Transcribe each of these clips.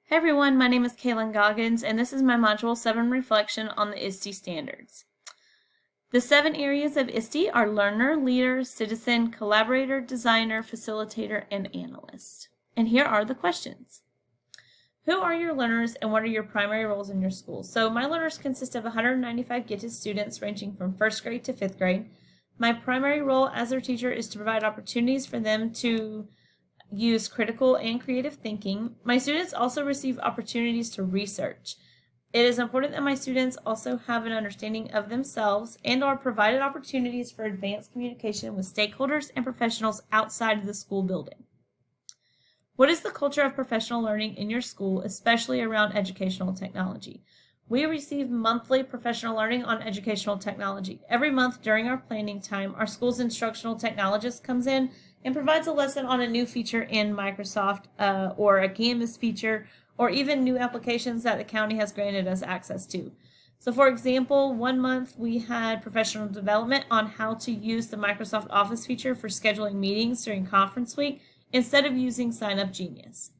Hey everyone, my name is Kaylin Goggins, and this is my Module 7 reflection on the ISTE standards. The 7 areas of ISTE are learner, leader, citizen, collaborator, designer, facilitator, and analyst. And here are the questions. Who are your learners and what are your primary roles in your school? So my learners consist of 195 gifted students ranging from 1st grade to 5th grade. My primary role as their teacher is to provide opportunities for them to use critical and creative thinking. My students also receive opportunities to research. It is important that my students also have an understanding of themselves and are provided opportunities for advanced communication with stakeholders and professionals outside of the school building. What is the culture of professional learning in your school, especially around educational technology? We receive monthly professional learning on educational technology. Every month during our planning time, our school's instructional technologist comes in and provides a lesson on a new feature in Microsoft or a Canvas feature or even new applications that the county has granted us access to. So for example, one month we had professional development on how to use the Microsoft Office feature for scheduling meetings during conference week instead of using Sign Up Genius.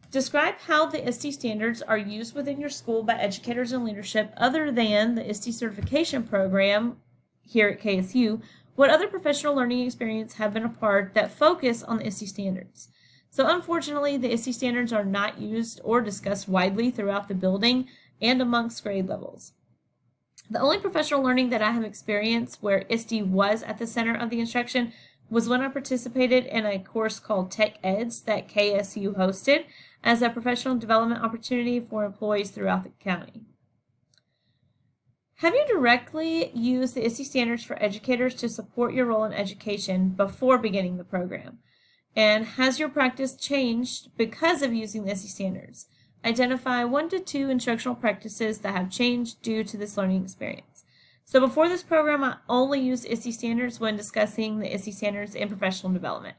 Describe how the ISTE standards are used within your school by educators and leadership other than the ISTE certification program here at KSU. What other professional learning experiences have been a part that focus on the ISTE standards? So unfortunately, the ISTE standards are not used or discussed widely throughout the building and amongst grade levels. The only professional learning that I have experienced where ISTE was at the center of the instruction was when I participated in a course called Tech Eds that KSU hosted as a professional development opportunity for employees throughout the county. Have you directly used the ISTE standards for educators to support your role in education before beginning the program? And has your practice changed because of using the ISTE standards? Identify 1 to 2 instructional practices that have changed due to this learning experience. So before this program, I only used ISTE standards when discussing the ISTE standards in professional development.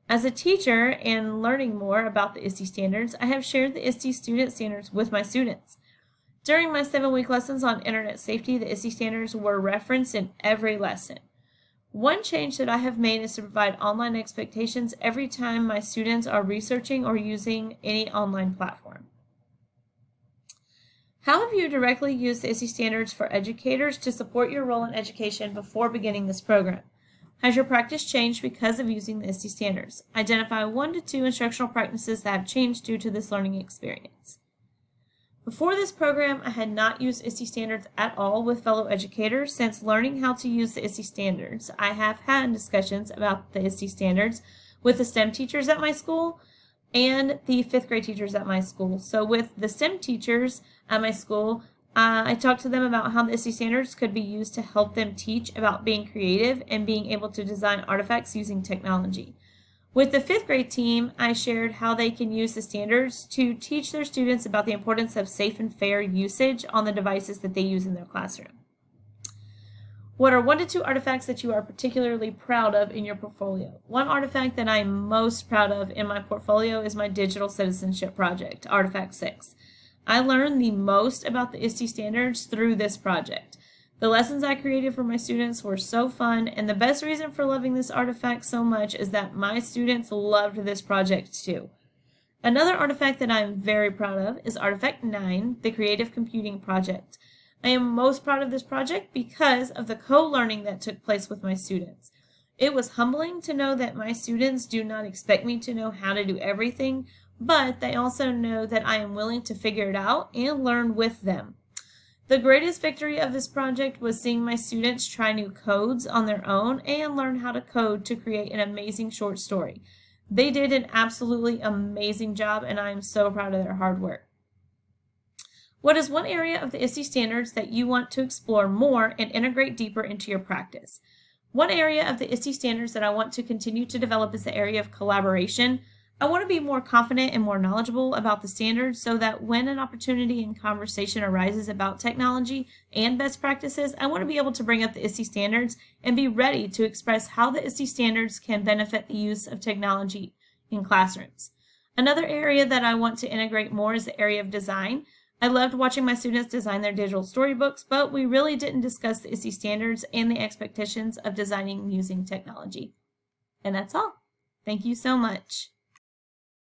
As a teacher and learning more about the ISTE standards, I have shared the ISTE student standards with my students. During my 7-week lessons on internet safety, the ISTE standards were referenced in every lesson. One change that I have made is to provide online expectations every time my students are researching or using any online platform. How have you directly used the ISTE standards for educators to support your role in education before beginning this program? Has your practice changed because of using the ISTE standards? Identify 1 to 2 instructional practices that have changed due to this learning experience. Before this program, I had not used ISTE standards at all with fellow educators. Since learning how to use the ISTE standards, I have had discussions about the ISTE standards with the STEM teachers at my school and the 5th grade teachers at my school. So with the STEM teachers at my school, I talked to them about how the ISTE standards could be used to help them teach about being creative and being able to design artifacts using technology. With the 5th grade team, I shared how they can use the standards to teach their students about the importance of safe and fair usage on the devices that they use in their classroom. What are 1 to 2 artifacts that you are particularly proud of in your portfolio? One artifact that I'm most proud of in my portfolio is my digital citizenship project, Artifact 6. I learned the most about the ISTE standards through this project. The lessons I created for my students were so fun, and the best reason for loving this artifact so much is that my students loved this project too. Another artifact that I'm very proud of is Artifact 9, the Creative Computing Project. I am most proud of this project because of the co-learning that took place with my students. It was humbling to know that my students do not expect me to know how to do everything, but they also know that I am willing to figure it out and learn with them. The greatest victory of this project was seeing my students try new codes on their own and learn how to code to create an amazing short story. They did an absolutely amazing job, and I am so proud of their hard work. What is one area of the ISTE standards that you want to explore more and integrate deeper into your practice? One area of the ISTE standards that I want to continue to develop is the area of collaboration. I want to be more confident and more knowledgeable about the standards so that when an opportunity and conversation arises about technology and best practices, I want to be able to bring up the ISTE standards and be ready to express how the ISTE standards can benefit the use of technology in classrooms. Another area that I want to integrate more is the area of design. I loved watching my students design their digital storybooks, but we really didn't discuss the ISTE standards and the expectations of designing using technology. And that's all. Thank you so much.